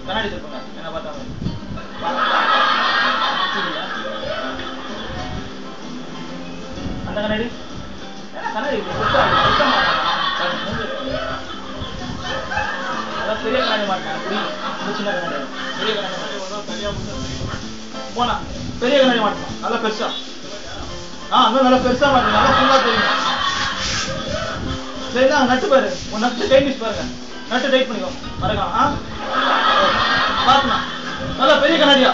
கண்ணாடி திருப்பங்க என்ன பார்த்தாங்க அந்த கண்ணாடி கண்ணாடி அதான் பெரிய கண்ணாடி மாட்டேன் சின்ன கண்ணாடி பெரிய கண்ணாடி போனா பெரிய கண்ணாடி மாட்டேன் நல்லா பெருசா இன்னும் நல்லா பெருசா மாட்டேன் நல்லா ஃபுல்லா தெரியும் சரிதான் நட்டு பாரு உன் நட்டு டைட் பாருங்க நட்டு டைட் பண்ணிக்கோ மறக்கலாம் பாத்துனா நல்லா பெரிய கண்ணாடியா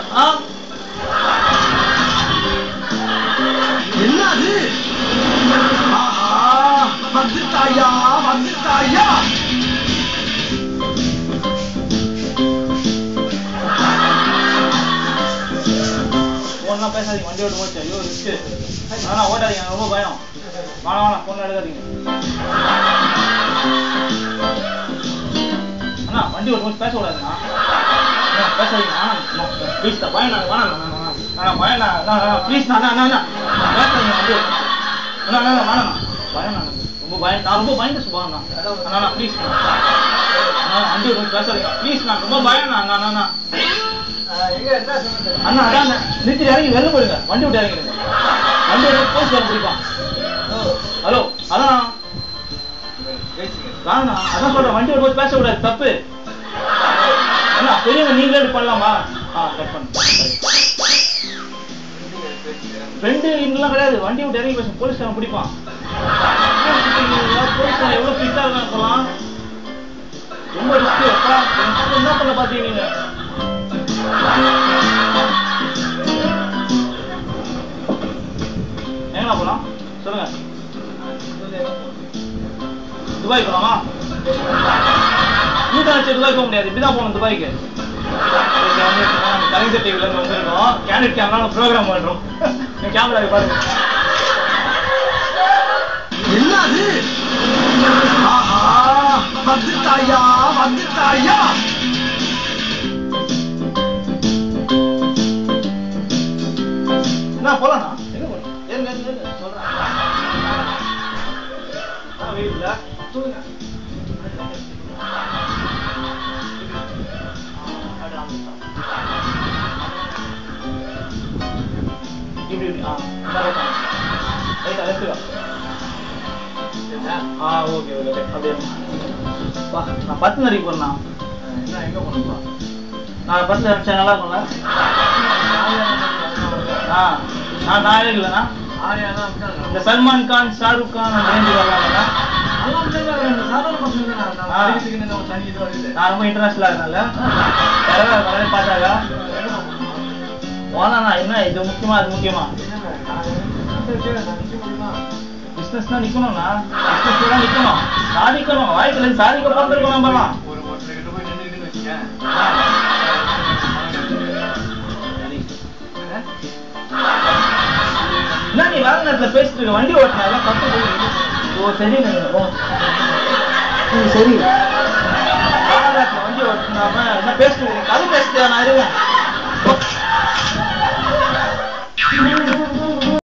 என்னது வந்துட்டாயா வந்துட்டாயா போன்லாம் பேசாதீங்க வண்டி ஓட்டு போச்சு ஐயோ ரிஸ்க்கு வேணா ஓட்டாதீங்க ரொம்ப பயம் வேணாம் போன் எடுக்காதீங்க அண்ணா வண்டி ஓட்டு போச்சு பேச கூடாதுண்ணா பேசாதீங்க ப்ளீஸ் தான் பயம் வேணாம் பயம் ப்ளீஸ் அண்ணா பேசாதீங்க வண்டி ஓட்டு அண்ணா வேணாம் பயம் ரொம்ப பயம் நான் ரொம்ப பயந்து சுபாண்ணா அண்ணா ப்ளீஸ் வண்டி ஓட்டு பேசாதீங்க ப்ளீஸ் நான் ரொம்ப பயம் அண்ணா அண்ணா அதான் நிறுத்தி இறங்கி வெளில போடுங்க வண்டி விட்டு இறங்கிடுங்க வண்டி விட்டு போலீஸ் வர பிடிப்பான் ஹலோ அதான் அதான் சொல்றேன் வண்டி விட்டு பேசக்கூடாது தப்பு அண்ணா பெரியவங்க நீங்களே இப்படி பண்ணலாமா கட் பண்ணு ஃப்ரெண்டு இன்னெல்லாம் கிடையாது வண்டி விட்டு இறங்கி பேச போலீஸ் பிடிப்பான் போலீஸ் எவ்வளவு ஃபிட்டா இருக்கான்னு சொல்லலாம் ரொம்ப ரிஸ்க் என்ன பண்ண பாத்தீங்க நீங்க எங்க போலாம் சொல்லுங்க துபாய் போலாமா துபாய் போக முடியாது இப்படிதான் போகணும் துபாய்க்கு கலைஞர் டிவில இருந்து வந்திருக்கோம் கேண்டிட் கேமரா ப்ரோக்ராம் பண்றோம் கேமரா பாருங்க என்னது வந்துட்டாயா வந்துட்டாயா என்ன போலாம்ண்ணா எங்க போலாம் சொல்றேன் வெயிட்ல சொல்லுங்க இப்படி ஓகே ஓகே அப்படியே நான் 10 நாளைக்கு போறேண்ணா எங்க போனோம் நான் 10 நிமிஷம் நல்லா இருக்கும்ல நான் இல்லைண்ணா இந்த சல்மான் கான் ஷாருக் கான் ரேஞ்சு வரலாம்ண்ணா நான் ரொம்ப இன்டர்நேஷனலா இருக்கனால யாராவது பார்த்தாக்கா போனா என்ன இது முக்கியமா அது முக்கியமா பிசினஸ் தான் நிக்கணும்னா பிசினஸ் தான் நிக்கணும் சாதிக்கணும் வாய்ப்புல சாதிக்க பார்த்துருக்கோம் நம்மலாம் என்ன நீ வேலை நேரத்துல பேசிட்டு இருக்க வண்டி ஓட்டினா கத்து ஓ சரி சரி வண்டி ஓட்டினாம என்ன பேசிட்டு கதை பேசிட்டு நான் அறிவேன்